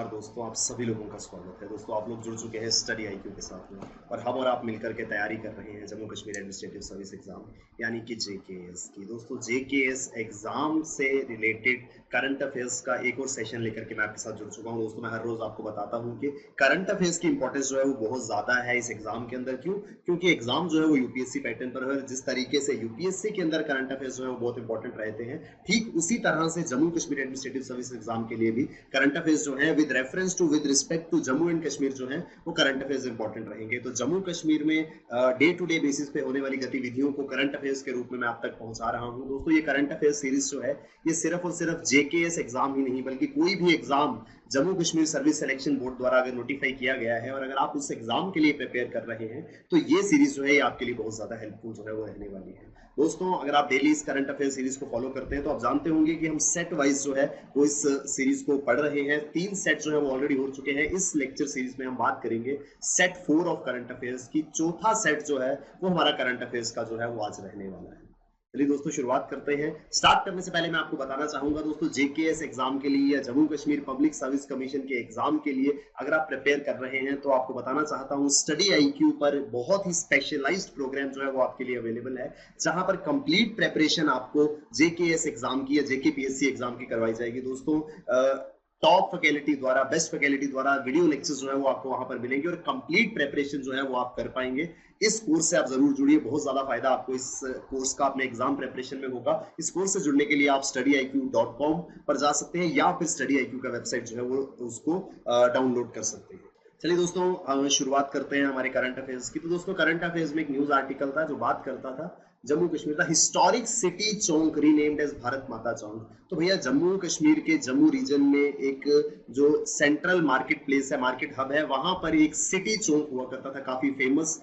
और दोस्तों आप सभी लोगों का स्वागत है। दोस्तों आप लोग जुड़ चुके हैं स्टडी आईक्यू के साथ में और हम और आप मिलकर के तैयारी कर रहे हैं Jammu Kashmir administrative service exam यानी कि जेकेएस की। दोस्तों जेकेएस एग्जाम से रिलेटेड करंट अफेयर्स का एक और सेशन लेकर के मैं आपके साथ जुड़ चुका हूं। दोस्तों मैं हर रोज आपको बताता हूं कि करंट अफेयर्स की इंपॉर्टेंस जो है वो बहुत ज्यादा है इस एग्जाम के अंदर। क्यों? क्योंकि एग्जाम जो है वो यूपीएससी पैटर्न पर है। जिस तरीके से यूपीएससी के अंदर करंट अफेयर्स जो है वो बहुत इंपॉर्टेंट रहते हैं, ठीक उसी तरह से Jammu Kashmir administrative service exam के लिए भी करंट अफेयर्स जो है with reference to with respect to Jammu and Kashmir जो है वो करंट अफेयर्स इंपॉर्टेंट रहेंगे। तो जम्मू कश्मीर में डे टू डे बेसिस पे होने वाली गतिविधियों को करंट अफेयर्स के रूप में मैं आप तक पहुंचा रहा हूं। दोस्तों ये करंट अफेयर्स सीरीज जो है ये सिर्फ और सिर्फ जेकेएस एग्जाम ही नहीं बल्कि कोई भी exam Jammu Kashmir service selection board द्वारा अगर नोटिफाई किया गया है और अगर आप उस एग्जाम के लिए प्रिपेयर कर रहे हैं तो ये सीरीज जो है ये आपके लिए बहुत ज्यादा हेल्पफुल जो है वो रहने वाली है। दोस्तों अगर आप डेली इस करंट अफेयर सीरीज को फॉलो करते हैं तो आप जानते होंगे कि हम सेट वाइज जो है वो इस सीरीज को पढ़ रहे हैं। 3 सेट जो है वो ऑलरेडी हो चुके हैं। इस लेक्चर सीरीज में हम बात करेंगे सेट 4 ऑफ करंट अफेयर्स की। चौथा सेट जो है वो हमारा करंट अफेयर्स का जो है वो आज रहने वाला है। चलिए दोस्तों शुरुआत करते हैं। स्टार्ट करने से पहले मैं आपको बताना चाहूंगा दोस्तों जेकेएस एग्जाम के लिए या Jammu Kashmir public service commission के एग्जाम के लिए अगर आप प्रिपेयर कर रहे हैं तो आपको बताना चाहता हूं स्टडी आईक्यू पर बहुत ही स्पेशलाइज्ड प्रोग्राम जो है वो आपके लिए अवेलेबल है, जहां पर कंप्लीट प्रिपरेशन आपको जेकेएस एग्जाम की या जेकेपीएससी एग्जाम की करवाई जाएगी। दोस्तों टॉप फैकल्टी द्वारा, बेस्ट फैकल्टी द्वारा वीडियो लेक्चर्स जो है वो आपको वहां पर मिलेंगे और कंप्लीट प्रिपरेशन जो है वो आप कर पाएंगे। इस कोर्स से आप जरूर जुड़िए, बहुत ज्यादा फायदा आपको इस कोर्स का अपने एग्जाम प्रिपरेशन में होगा। इस कोर्स से जुड़ने के लिए आप studyIQ.com पर जा सकते हैं या फिर स्टडी आईक्यू का वेबसाइट जो है वो उसको डाउनलोड कर सकते हैं। चलिए दोस्तों शुरुआत करते हैं हमारे करंट अफेयर्स की। तो दोस्तों करंट अफेयर्स में एक न्यूज आर्टिकल था जो बात करता था जम्मू कश्मीर का हिस्टोरिक सिटी चौक रीनेम्ड एज भारत माता चौक। तो भैया जम्मू कश्मीर के जम्मू रीजन में एक जो सेंट्रल मार्केट प्लेस है, मार्केट हब है, वहां पर एक सिटी चौक हुआ करता था। काफी फेमस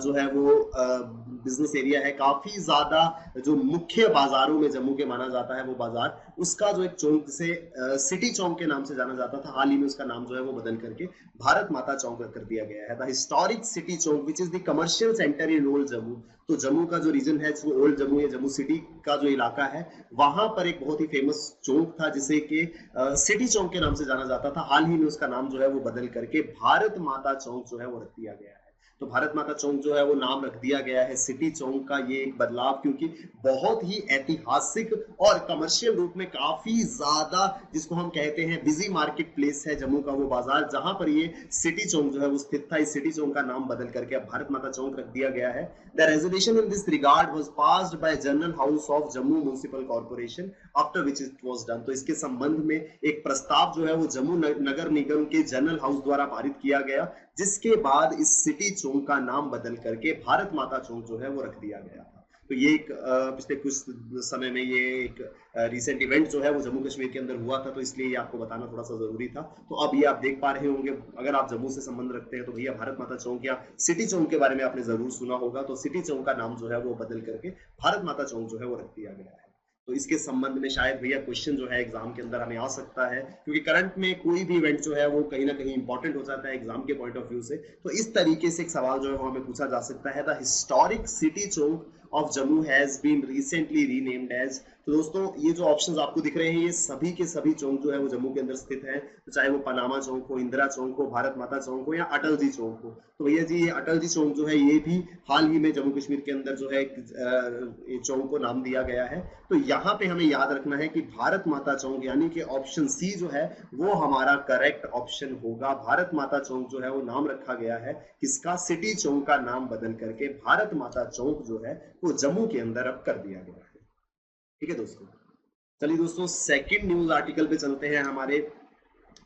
जो है वो बिजनेस एरिया है। काफी ज्यादा जो मुख्य बाजारों में जम्मू के माना जाता है वो बाजार, उसका जो एक चौक जिसे सिटी चौक के नाम से जाना जाता था, हाल ही में उसका नाम जो है वो बदल करके भारत माता चौक कर दिया गया है। The historic city Chowk which is the commercial centre in old Jammu. तो जम्मू का जो रीजन है, जो ओल्ड जम्मू या जम्मू सिटी का जो इलाका है, वहां पर एक बहुत ही फेमस चौक था जिसे कि सिटी चौक के नाम से जाना जाता था। हाल ही में उसका नाम जो है वो बदल करके भारत माता चौक जो है वो रख दिया गया है। तो भारत माता चौक जो है वो नाम रख दिया गया है सिटी चौक का। ये एक बदलाव क्योंकि बहुत ही ऐतिहासिक और कमर्शियल रूप में काफी ज्यादा जिसको हम कहते हैं बिजी मार्केट प्लेस है जम्मू का वो बाजार, जहां पर ये सिटी चौक जो है वो स्थित था। इस सिटी चौक का नाम बदल करके अब भारत माता चौक रख दिया गया है। The resolution in this regard was passed by general house of Jammu municipal corporation after which it was done. तो इसके संबंध में एक प्रस्ताव जो है वो जम्मू नगर निगम के जनरल हाउस द्वारा पारित किया गया, जिसके बाद इस सिटी चौक का नाम बदल करके भारत माता चौक जो है वो रख दिया गया था। तो ये एक पिछले कुछ समय में ये एक रिसेंट इवेंट जो है वो जम्मू कश्मीर के अंदर हुआ था, तो इसलिए ये आपको बताना थोड़ा सा जरूरी था। तो अब ये आप देख पा रहे होंगे, अगर आप जम्मू से संबंध रखते हैं तो भैया भारत माता चौक या सिटी चौक के बारे में आपने जरूर सुना होगा। तो सिटी चौक का नाम जो है वो बदल करके भारत माता चौक जो है वो रख दिया गया है। तो इसके संबंध में शायद भैया क्वेश्चन जो है एग्जाम के अंदर हमें आ सकता है, क्योंकि करंट में कोई भी इवेंट जो है वो कहीं ना कहीं इंपॉर्टेंट हो जाता है एग्जाम के पॉइंट ऑफ व्यू से। तो इस तरीके से एक सवाल जो है वो हमें पूछा जा सकता है, the historic city Chowk of Jammu has been recently renamed as. तो दोस्तों ये जो ऑप्शंस आपको दिख रहे हैं ये सभी के सभी चौक जो है वो जम्मू के अंदर स्थित है। तो चाहे वो पनामा चौक हो, इंदिरा चौक हो, भारत माता चौक हो या अटल जी चौक हो। तो भैया जी ये अटल जी चौक जो है ये भी हाल ही में जम्मू कश्मीर के अंदर जो है चौक को नाम दिया गया है। तो यहाँ पे हमें याद रखना है कि भारत माता चौक यानी कि ऑप्शन सी जो है वो हमारा करेक्ट ऑप्शन होगा। भारत माता चौक जो है वो नाम रखा गया है किसका? सिटी चौक का नाम बदल करके भारत माता चौक जो है वो जम्मू के अंदर अब कर दिया गया है। ठीक है दोस्तों, चलिए दोस्तों सेकंड न्यूज आर्टिकल पे चलते हैं हमारे।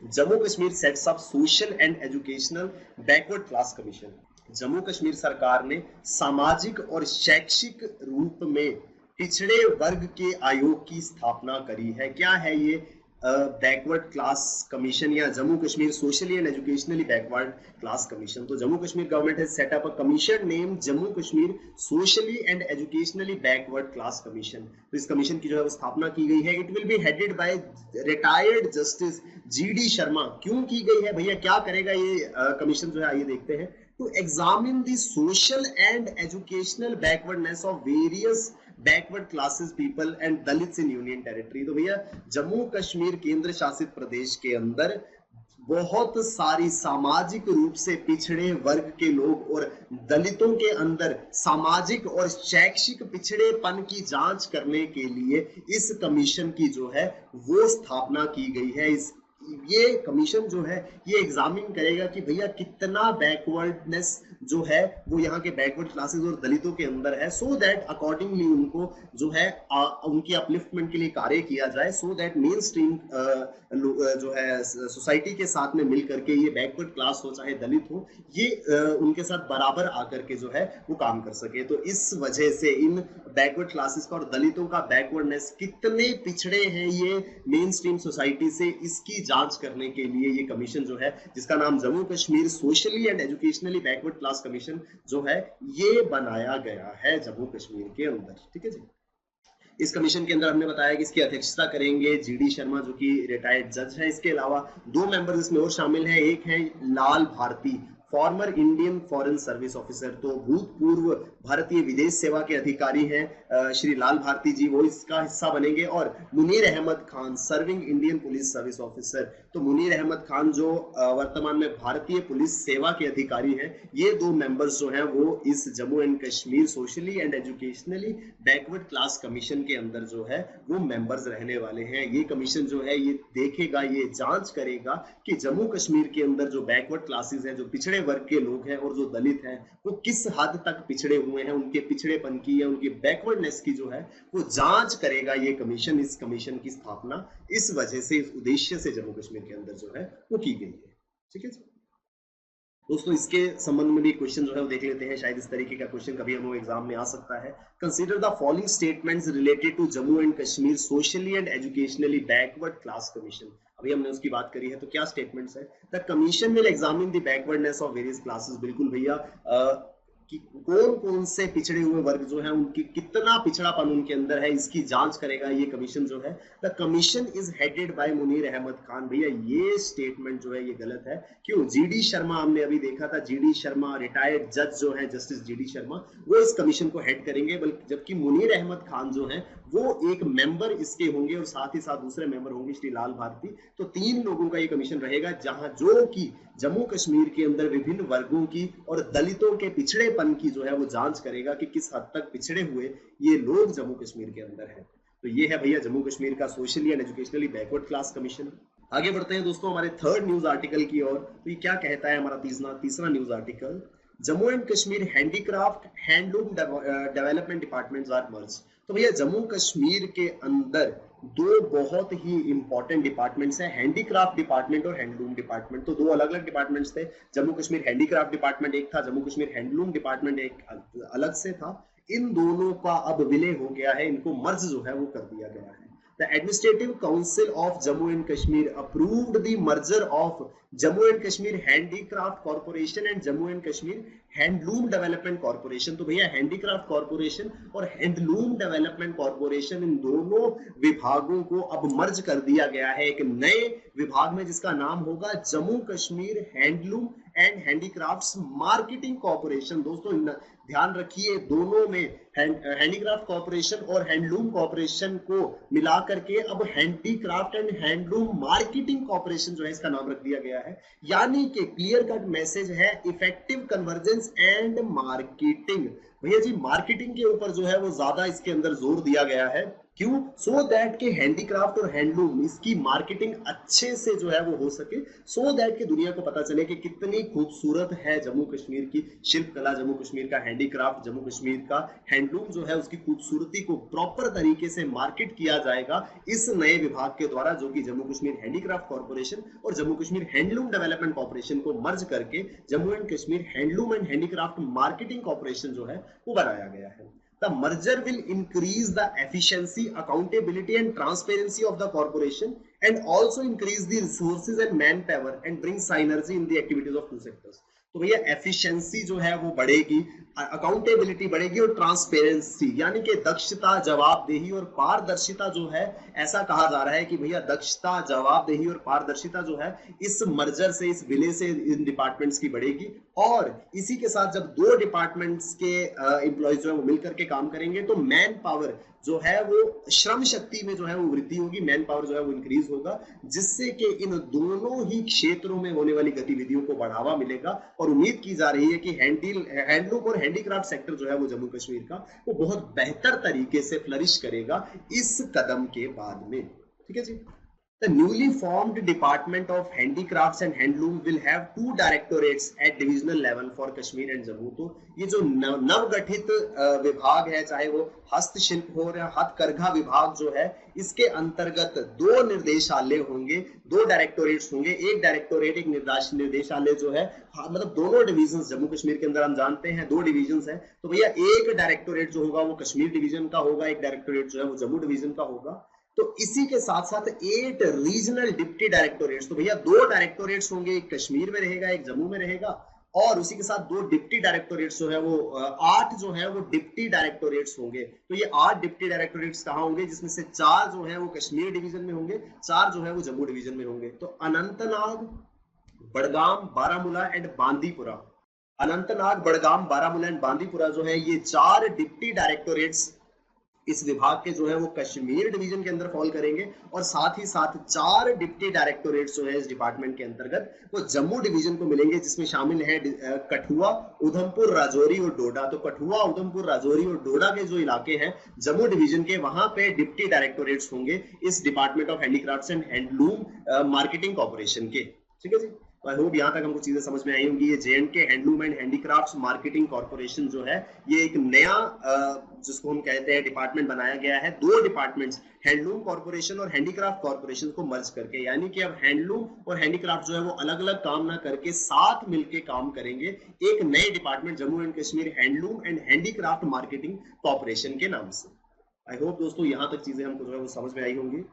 Jammu Kashmir sets up social and educational backward class commission. Jammu Kashmir सरकार ने सामाजिक और शैक्षिक रूप में पिछड़े वर्ग के आयोग की स्थापना करी है। क्या है ये बैकवर्ड क्लास कमीशन या Jammu Kashmir socially and educationally backward class commission? तो Jammu Kashmir government has set up a commission name Jammu Kashmir socially and educationally backward class commission. तो इस कमीशन की जो है वो स्थापना की गई है। It will be headed by retired justice GD Sharma. क्यों की गई है भैया, क्या करेगा ये कमीशन जो है, आइए देखते हैं। To examine the social and educational backwardness of various backward classes people and Dalits in union territory. तो भैया जम्मू कश्मीर केंद्र शासित प्रदेश के अंदर बहुत सारी सामाजिक रूप से पिछड़े वर्ग के लोग और दलितों के अंदर सामाजिक और शैक्षिक पिछड़ेपन की जांच करने के लिए इस कमीशन की जो है वो स्थापना की गई है। ये कमीशन जो है ये एग्जामिन करेगा कि भैया कितना बैकवर्डनेस जो है वो यहाँ के बैकवर्ड क्लासेस और दलितों के अंदर है, सो दैट अकॉर्डिंगली उनको जो है उनकी अपलिफ्टमेंट के लिए कार्य किया जाए, सो दैट मेन स्ट्रीम जो है सोसाइटी के साथ में मिल करके ये बैकवर्ड क्लास हो चाहे दलित हो, ये उनके साथ बराबर आकर के जो है वो काम कर सके। तो इस वजह से इन बैकवर्ड क्लासेस का और दलितों का बैकवर्डनेस कितने पिछड़े हैं ये मेन स्ट्रीम सोसाइटी से, इसकी जांच करने के लिए ये कमीशन जो है जिसका नाम Jammu Kashmir socially and educationally backward class commission जो है ये बनाया गया है जम्मू कश्मीर के अंदर। ठीक है जी। इस कमीशन के अंदर हमने बताया कि इसकी अध्यक्षता करेंगे जीडी शर्मा जो कि रिटायर्ड जज है। इसके अलावा 2 मेंबर्स इसमें और शामिल हैं। एक है Lal Bharati, former Indian foreign service officer, तो भूतपूर्व भारतीय विदेश सेवा के अधिकारी हैं श्री लाल भारती जी, वो इसका हिस्सा बनेंगे। और Munir Ahmad Khan, serving Indian police service officer, तो मुनीर अहमद खान जो वर्तमान में भारतीय पुलिस सेवा के अधिकारी हैं, ये 2 मेंबर्स जो हैं वो इस Jammu and Kashmir socially and educationally backward class commission के अंदर जो है वो मेंबर्स रहने वाले हैं। ये कमीशन जो है ये देखेगा, ये जांच करेगा कि जम्मू कश्मीर के अंदर जो बैकवर्ड क्लासेस हैं, जो पिछड़े वर्ग के लोग हैं और जो दलित हैं, वो किस हद तक पिछड़े हुए हैं, उनके पिछड़ेपन की या उनकी बैकवर्डनेस की जो है वो जांच करेगा ये कमीशन। इस कमीशन की स्थापना इस वजह से, इस उद्देश्य से जम्मू कश्मीर के अंदर जो है वो की गई है। ठीक है दोस्तों, इसके संबंध में भी क्वेश्चन जो है वो देख लेते हैं। शायद इस तरीके का क्वेश्चन कभी हम एग्जाम में आ सकता है। Consider the following statements related to Jammu and Kashmir socially and educationally backward class commission. अभी हमने उसकी बात करी है, तो क्या स्टेटमेंट्स है? The commission will examine the backwardness of various classes. बिल्कुल भैया, कि कौन कौन से पिछड़े हुए वर्ग जो है उनकी कितना पिछड़ापन उनके अंदर है, इसकी जांच करेगा ये कमीशन जो है। The commission is headed by Munir Ahmad Khan. भैया ये स्टेटमेंट जो है ये गलत है। क्यों? जीडी शर्मा, हमने अभी देखा था, जीडी शर्मा रिटायर्ड जज जो है, जस्टिस जीडी शर्मा, वो इस कमीशन को हेड करेंगे, बल्कि जबकि मुनीर अहमद खान जो है वो एक मेंबर इसके होंगे और साथ ही साथ दूसरे मेंबर होंगे श्री लाल भारती। तो 3 लोगों का ये कमीशन रहेगा, जहां जो कि जम्मू कश्मीर के अंदर विभिन्न वर्गों की और दलितों के पिछड़ेपन की जो है वो जांच करेगा कि किस हद तक पिछड़े हुए ये लोग जम्मू कश्मीर के अंदर हैं। तो ये है भैया जम्मू कश्मीर का socially and educationally backward class commission. आगे बढ़ते हैं दोस्तों हमारे 3rd न्यूज आर्टिकल की ओर। तो ये क्या कहता है हमारा तीसरा news article? Jammu and Kashmir handicraft handloom development departments are merge. तो भैया जम्मू कश्मीर के अंदर 2 बहुत ही इंपॉर्टेंट डिपार्टमेंट्स हैं, हैंडीक्राफ्ट डिपार्टमेंट और हैंडलूम डिपार्टमेंट। तो 2 अलग अलग डिपार्टमेंट्स थे। जम्मू कश्मीर हैंडीक्राफ्ट डिपार्टमेंट एक था, जम्मू कश्मीर हैंडलूम डिपार्टमेंट एक अलग से था। इन दोनों का अब विलय हो गया है, इनको मर्ज जो है वो कर दिया गया है। The Administrative Council of Jammu and Kashmir approved the merger of Jammu and Kashmir Handicraft Corporation and Jammu and Kashmir Handloom Development Corporation। तो भैया हैंडीक्राफ्ट कॉर्पोरेशन और हैंडलूम डेवलपमेंट कॉर्पोरेशन, इन दोनों विभागों को अब मर्ज कर दिया गया है एक नए विभाग में, जिसका नाम होगा Jammu Kashmir handloom and handicrafts marketing corporation. दोस्तों ध्यान रखिए, दोनों में हैंडीक्राफ्ट कॉर्पोरेशन और हैंडलूम कॉर्पोरेशन को मिला करके अब handicraft and handloom marketing corporation जो है इसका नाम रख दिया गया है। यानी कि क्लियर कट मैसेज है, इफेक्टिव कन्वर्जेंस एंड मार्केटिंग। भैया जी मार्केटिंग के ऊपर जो है वो ज्यादा इसके अंदर जोर दिया गया है। क्यों? सो दैट के हैंडीक्राफ्ट और हैंडलूम इसकी मार्केटिंग अच्छे से जो है वो हो सके, सो दैट के दुनिया को पता चले कि कितनी खूबसूरत है जम्मू कश्मीर की शिल्पकला, जम्मू कश्मीर का हैंडीक्राफ्ट, जम्मू कश्मीर का हैंडलूम जो है उसकी खूबसूरती को प्रॉपर तरीके से मार्केट किया जाएगा इस नए विभाग के द्वारा, जो कि जम्मू कश्मीर हैंडीक्राफ्ट कॉर्पोरेशन और Jammu Kashmir handloom development corporation को मर्ज करके Jammu and Kashmir handloom and handicraft marketing corporation जो है वो बनाया गया है। The merger will increase the efficiency, accountability and transparency of the corporation and also increase the resources and manpower and bring synergy in the activities of 2 sectors। तो भैया efficiency जो है वो बढ़ेगी, अकाउंटेबिलिटी बढ़ेगी और ट्रांसपेरेंसी यानी कि दक्षता, जवाबदेही और पारदर्शिता जो है, ऐसा कहा जा रहा है कि भैया दक्षता, जवाबदेही और पारदर्शिता जो है इस मर्जर से, इस विलय से इन डिपार्टमेंट्स की बढ़ेगी। और इसी के साथ जब दो डिपार्टमेंट्स के एम्प्लॉयज जो है वो मिलकर के काम करेंगे तो मैन पावर जो है वो, श्रम शक्ति में जो है वो वृद्धि होगी, मैन पावर जो है वो इंक्रीज होगा, जिससे कि इन दोनों ही क्षेत्रों में होने वाली गतिविधियों को बढ़ावा मिलेगा। और उम्मीद की जा रही है कि हैंडलूम और हैंडीक्राफ्ट सेक्टर जो है वो जम्मू कश्मीर का वो बहुत बेहतर तरीके से फ्लरिश करेगा इस कदम के बाद में। ठीक है जी। The newly formed Department of Handicrafts and Handloom will have 2 directorates at divisional level for Kashmir and Jammu। तो ये जो नवगठित विभाग है, चाहे वो हस्तशिल्प हो या हथकरघा विभाग जो है, इसके अंतर्गत 2 निर्देशालय होंगे, 2 डायरेक्टोरेट्स होंगे। एक डायरेक्टोरेट, एक निर्देशालय जो है, मतलब दोनों डिविजन जम्मू कश्मीर के अंदर हम जानते हैं 2 डिविजन है, तो भैया एक डायरेक्टोरेट जो होगा वो कश्मीर डिवीजन का होगा, एक डायरेक्टोरेट जो है वो जम्मू डिवीजन का होगा। तो इसी के साथ साथ 8 रीजनल डिप्टी डायरेक्टोरेट्स, तो भैया 2 डायरेक्टोरेट्स होंगे, एक कश्मीर में रहेगा, एक जम्मू में रहेगा। और उसी के साथ 2 डिप्टी डायरेक्टोरेट्स जो है वो 8 जो है वो डिप्टी डायरेक्टोरेट्स होंगे। तो ये 8 डिप्टी डायरेक्टोरेट्स कहाँ होंगे, जिसमें से 4 जो है वो कश्मीर डिवीजन में होंगे, 4 जो है वो जम्मू डिवीजन में होंगे। तो अनंतनाग, बड़गाम, बारामूला एंड बांदीपुरा, अनंतनाग, बड़गाम, बारामूला एंड बांदीपुरा जो है, ये 4 डिप्टी डायरेक्टोरेट्स इस विभाग के जो है वो कश्मीर डिवीजन के अंदर फॉल करेंगे। और साथ ही साथ 4 डिप्टी डायरेक्टोरेट्स जो है इस डिपार्टमेंट के अंतर्गत वो जम्मू डिवीजन को मिलेंगे, जिसमें शामिल है कठुआ, उधमपुर, राजौरी और डोडा। तो कठुआ, उधमपुर, राजौरी और डोडा के जो इलाके हैं जम्मू डिवीजन के, वहां पे डिप्टी डायरेक्टोरेट्स होंगे इस department of handicrafts and handloom marketing corporation के। ठीक है जी। आई होप यहाँ तक हमको चीजें समझ में आई होंगी। ये J&K handloom and handicrafts marketing corporation जो है, ये एक नया जिसको हम कहते हैं डिपार्टमेंट बनाया गया है। 2 डिपार्टमेंट्स, हैंडलूम कॉर्पोरेशन और हैंडीक्राफ्ट कॉर्पोरेशन को मर्ज करके, यानी कि अब हैंडलूम और हैंडीक्राफ्ट जो है वो अलग अलग काम ना करके साथ मिलके काम करेंगे एक नए department Jammu and Kashmir handloom and handicraft marketing corporation के नाम से। आई होप दोस्तों यहाँ तक चीजें हमको जो है वो समझ में आई होंगी।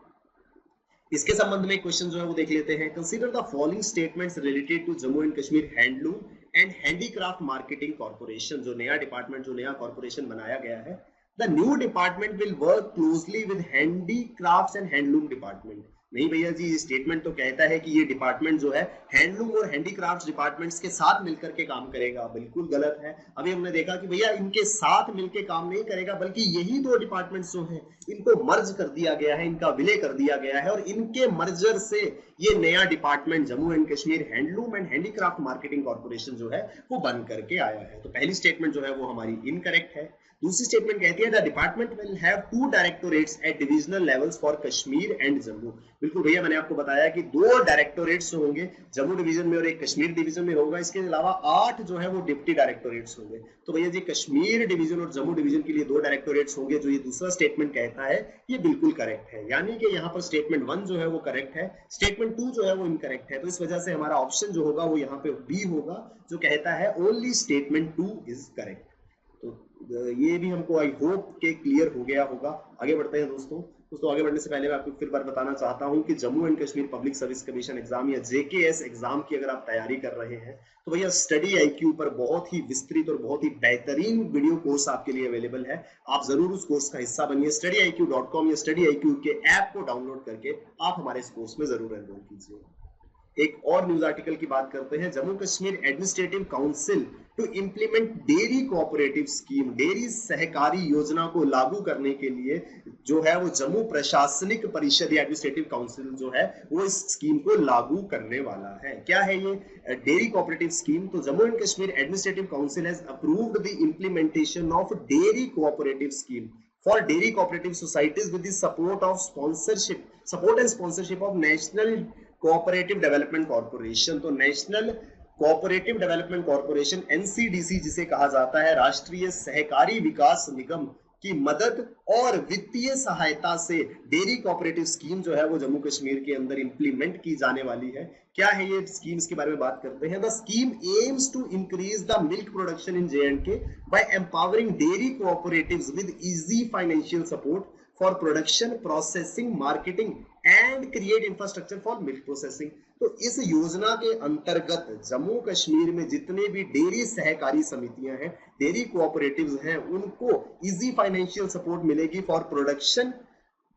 इसके संबंध में क्वेश्चन जो है वो देख लेते हैं। Consider the following statements related to Jammu and Kashmir handloom and handicraft marketing corporation, जो नया डिपार्टमेंट, जो नया कॉर्पोरेशन बनाया गया है। The new department will work closely with handicrafts and handloom department. नहीं भैया जी, ये स्टेटमेंट तो कहता है कि ये डिपार्टमेंट जो है हैंडलूम और हैंडीक्राफ्ट्स डिपार्टमेंट्स के साथ मिलकर के काम करेगा। बिल्कुल गलत है। अभी हमने देखा कि भैया इनके साथ मिलकर काम नहीं करेगा, बल्कि यही 2 डिपार्टमेंट्स जो हैं इनको मर्ज कर दिया गया है, इनका विलय कर दिया गया है, और इनके मर्जर से ये नया department Jammu and Kashmir handloom and handicraft marketing corporation जो है वो बन करके आया है। तो पहली स्टेटमेंट जो है वो हमारी इनकरेक्ट है। दूसरी स्टेटमेंट कहती है the department will have 2 directorates at divisional levels for Kashmir and Jammu. बिल्कुल भैया, मैंने आपको बताया कि 2 डायरेक्टोरेट्स होंगे जम्मू डिवीजन में और एक कश्मीर डिवीजन में होगा। इसके अलावा 8 जो है वो डिप्टी डायरेक्टोरेट्स होंगे। तो भैया जी, कश्मीर डिवीजन और जम्मू डिवीजन के लिए 2 डायरेक्टोरेट्स होंगे, जो ये दूसरा स्टेटमेंट कहता है ये बिल्कुल करेक्ट है। यानी कि यहाँ पर स्टेटमेंट 1 जो है वो करेक्ट है, स्टेटमेंट 2 जो है वो इनकरेक्ट है। तो इस वजह से हमारा ऑप्शन जो होगा वो यहाँ पे बी होगा, जो कहता है ओनली स्टेटमेंट 2 इज करेक्ट। तो ये भी हमको आई होप के क्लियर हो गया होगा। आगे बढ़ते हैं दोस्तों। आगे बढ़ने से पहले मैं आपको फिर बार बताना चाहता हूं कि Jammu and Kashmir public service commission exam या JKS एग्जाम की अगर आप तैयारी कर रहे हैं तो भैया स्टडी IQ पर बहुत ही विस्तृत और बहुत ही बेहतरीन वीडियो कोर्स आपके लिए अवेलेबल है। आप जरूर उस कोर्स का हिस्सा बनिए। StudyIQ.com या StudyIQ के ऐप को डाउनलोड करके आप हमारे इस कोर्स में जरूर एनरोल कीजिए। एक और न्यूज आर्टिकल की बात करते हैं। Jammu Kashmir administrative council to implement dairy cooperative scheme, dairy सहकारी योजना को लागू करने के लिए जो है वो जम्मू प्रशासनिक परिषद या एडमिनिस्ट्रेटिव काउंसिल जो है वो इस स्कीम को लागू करने वाला है। क्या है ये डेयरी कोऑपरेटिव स्कीम? तो Jammu and Kashmir administrative council has approved the implementation of dairy cooperative scheme for dairy cooperative societies with the support and sponsorship of National Cooperative Development Corporation। तो national cooperative development corporation NCDC जिसे कहा जाता है, राष्ट्रीय सहकारी विकास निगम की मदद और वित्तीय सहायता से डेयरी कोऑपरेटिव स्कीम जो है वो जम्मू कश्मीर के अंदर इंप्लीमेंट की जाने वाली है। क्या है ये स्कीम, इसके बारे में बात करते हैं। The scheme aims to increase the milk production in J&K by empowering dairy cooperatives with easy financial support for production, processing, marketing and create infrastructure for milk processing. तो इस योजना के अंतर्गत जम्मू कश्मीर में जितने भी डेयरी सहकारी समितियां हैं, डेयरी कोऑपरेटिव्स हैं, उनको इजी फाइनेंशियल सपोर्ट मिलेगी for production,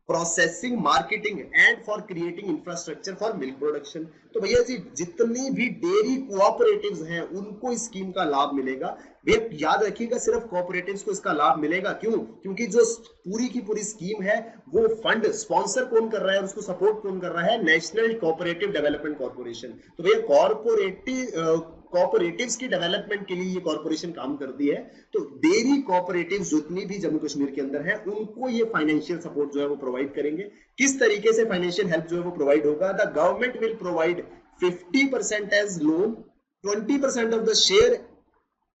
processing, marketing and for creating infrastructure for milk production. तो भैया जी जितनी भी डेयरी कोऑपरेटिव्स हैं उनको इस स्कीम का लाभ मिलेगा। भैया याद रखिएगा सिर्फ कोऑपरेटिव्स को इसका लाभ मिलेगा, क्यों? क्योंकि जो पूरी की पूरी स्कीम है वो फंड स्पॉन्सर कौन कर रहा है, उसको सपोर्ट कौन कर रहा है? National cooperative development corporation. तो भैया कोऑपरेटिव्स की डेवलपमेंट के लिए ये कॉर्पोरेशन काम करती है। तो डेयरी कोऑपरेटिव्स जितनी भी जम्मू कश्मीर के अंदर है उनको ये फाइनेंशियल सपोर्ट जो है वो प्रोवाइड करेंगे। किस तरीके से फाइनेंशियल हेल्प जो है वो प्रोवाइड होगा? The government will provide 50% as loan, 20% of the share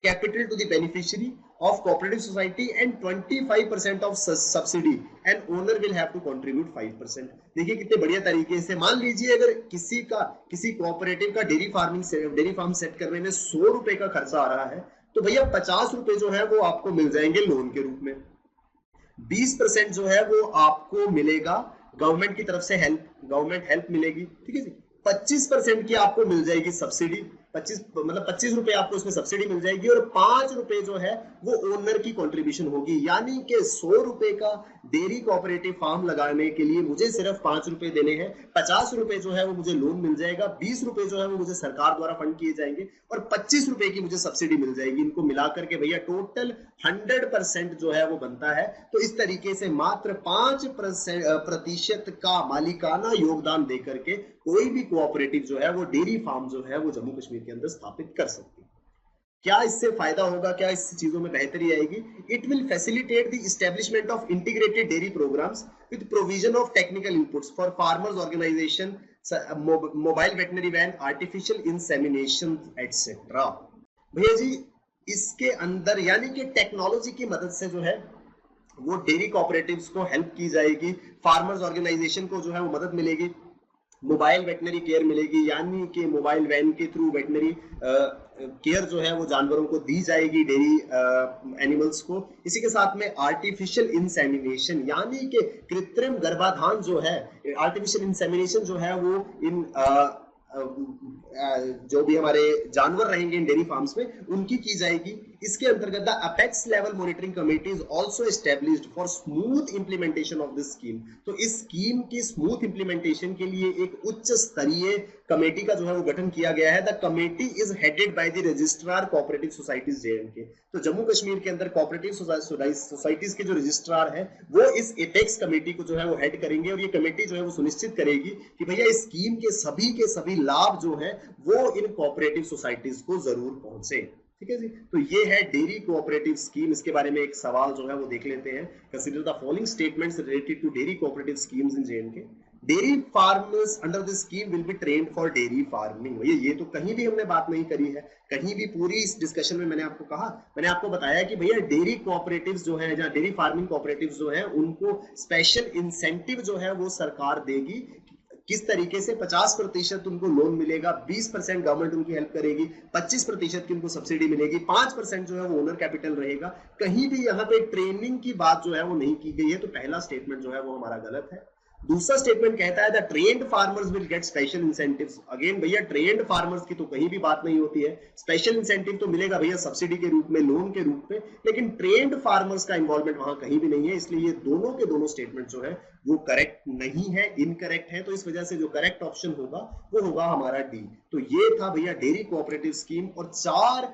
capital to the beneficiary of cooperative society and 25% of subsidy and owner will have to contribute 5%। देखिए कितने बढ़िया तरीके से, मान लीजिए अगर किसी कोऑपरेटिव का डेयरी फार्म सेट करने में 100 रुपए का खर्चा आ रहा है, तो भैया 50 रुपए जो है वो आपको मिल जाएंगे लोन के रूप में, 20% जो है वो आपको मिलेगा गवर्नमेंट की तरफ से गवर्नमेंट हेल्प मिलेगी, ठीक है जी। 25% की आपको मिल जाएगी सब्सिडी, 25 रुपए आपको इसमें सब्सिडी मिल जाएगी, और 5 रुपए जो है वो ओनर की कंट्रीब्यूशन होगी। यानी कि 100 रुपए का डेयरी कोऑपरेटिव फार्म लगाने के लिए मुझे सिर्फ 5 रुपए देने हैं, 50 रुपए जो है वो मुझे लोन मिल जाएगा, 20 रुपए जो है वो मुझे सरकार द्वारा फंड किए जाएंगे, और 25 रुपए की मुझे सब्सिडी मिल जाएगी। इनको मिलाकर के भैया टोटल 100% जो है वो बनता है। तो इस तरीके से मात्र 5% का मालिकाना योगदान देकर के कोई भी कोऑपरेटिव जो है वो डेयरी फार्म जो है वो जम्मू कश्मीर के अंदर स्थापित कर सकती है। क्या इससे फायदा होगा, क्या इस चीजों में बेहतरी आएगी? It will facilitate the establishment of integrated dairy programmes with provision of technical inputs for farmers organisation, mobile veterinary van, artificial insemination etcetera. भैया जी इसके अंदर यानी कि टेक्नोलॉजी की मदद से जो है वो डेयरी कोऑपरेटिव्स को हेल्प की जाएगी, फार्मर्स ऑर्गेनाइजेशन को जो है वो मदद मिलेगी, मोबाइल वेटनरी केयर मिलेगी, यानी कि मोबाइल वैन के थ्रू वेटनरी केयर जो है वो जानवरों को दी जाएगी, डेयरी एनिमल्स को। इसी के साथ में आर्टिफिशियल इंसेमिनेशन यानी कि कृत्रिम गर्भाधान जो है, आर्टिफिशियल इंसेमिनेशन जो है वो इन जो भी हमारे जानवर रहेंगे इन डेयरी फार्म्स में उनकी की जाएगी। इसके अंतर्गत the apex level monitoring committee is also established for smooth implementation of this scheme. तो इस स्कीम की स्मूथ इंप्लीमेंटेशन के लिए एक उच्च स्तरीय कमेटी का जो है वो गठन किया गया है। The committee is headed by the registrar cooperative societies J&K. तो जम्मू कश्मीर के अंदर कोऑपरेटिव सोसाइटीज के जो रजिस्ट्रार है वो इस एपेक्स कमेटी को जो है वो हेड करेंगे, और ये कमेटी जो है वो सुनिश्चित करेगी कि भैया इस स्कीम के सभी लाभ जो है वो इन कोऑपरेटिव सोसाइटीज को जरूर पहुंचे, ठीक है जी। तो ये है डेयरी कोऑपरेटिव स्कीम। इसके बारे में एक सवाल जो है वो देख लेते हैं। Consider the following statements related to dairy cooperative schemes in J and K. Dairy farmers under this scheme will be trained for dairy farming. ये तो कहीं भी हमने बात नहीं करी है, कहीं भी पूरी इस डिस्कशन में मैंने आपको बताया कि भैया डेयरी कोऑपरेटिव्स जो है, जहां डेयरी फार्मिंग कोऑपरेटिव्स जो है उनको स्पेशल इंसेंटिव जो है वो सरकार देगी। किस तरीके से? 50% उनको लोन मिलेगा, 20% गवर्नमेंट उनकी हेल्प करेगी, 25% की उनको सब्सिडी मिलेगी, 5% जो है वो ओनर कैपिटल रहेगा। कहीं भी यहाँ पे ट्रेनिंग की बात जो है वो नहीं की गई है। तो पहला स्टेटमेंट जो है वो हमारा गलत है। दूसरा स्टेटमेंट कहता है the trained farmers will get special incentives. Again भैया ट्रेन्ड फार्मर्स की तो कहीं भी बात नहीं होती है। स्पेशल इंसेंटिव तो मिलेगा भैया सब्सिडी के रूप में, लोन के रूप में, लेकिन ट्रेन्ड फार्मर्स का इन्वॉल्वमेंट वहां कहीं भी नहीं है। इसलिए ये दोनों के दोनों स्टेटमेंट जो है वो करेक्ट नहीं है, इनकरेक्ट है। तो इस वजह से जो करेक्ट ऑप्शन होगा वो होगा हमारा डी। तो ये था भैया डेयरी कोऑपरेटिव स्कीम और 4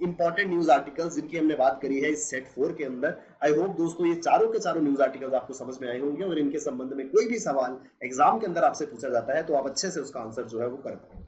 इंपॉर्टेंट न्यूज आर्टिकल्स जिनकी हमने बात करी है इस सेट 4 के अंदर। आई होप दोस्तों ये चारों के चारों न्यूज आर्टिकल्स आपको समझ में आए होंगे, और इनके संबंध में कोई भी सवाल एग्जाम के अंदर आपसे पूछा जाता है तो आप अच्छे से उसका आंसर जो है वो कर पाएंगे।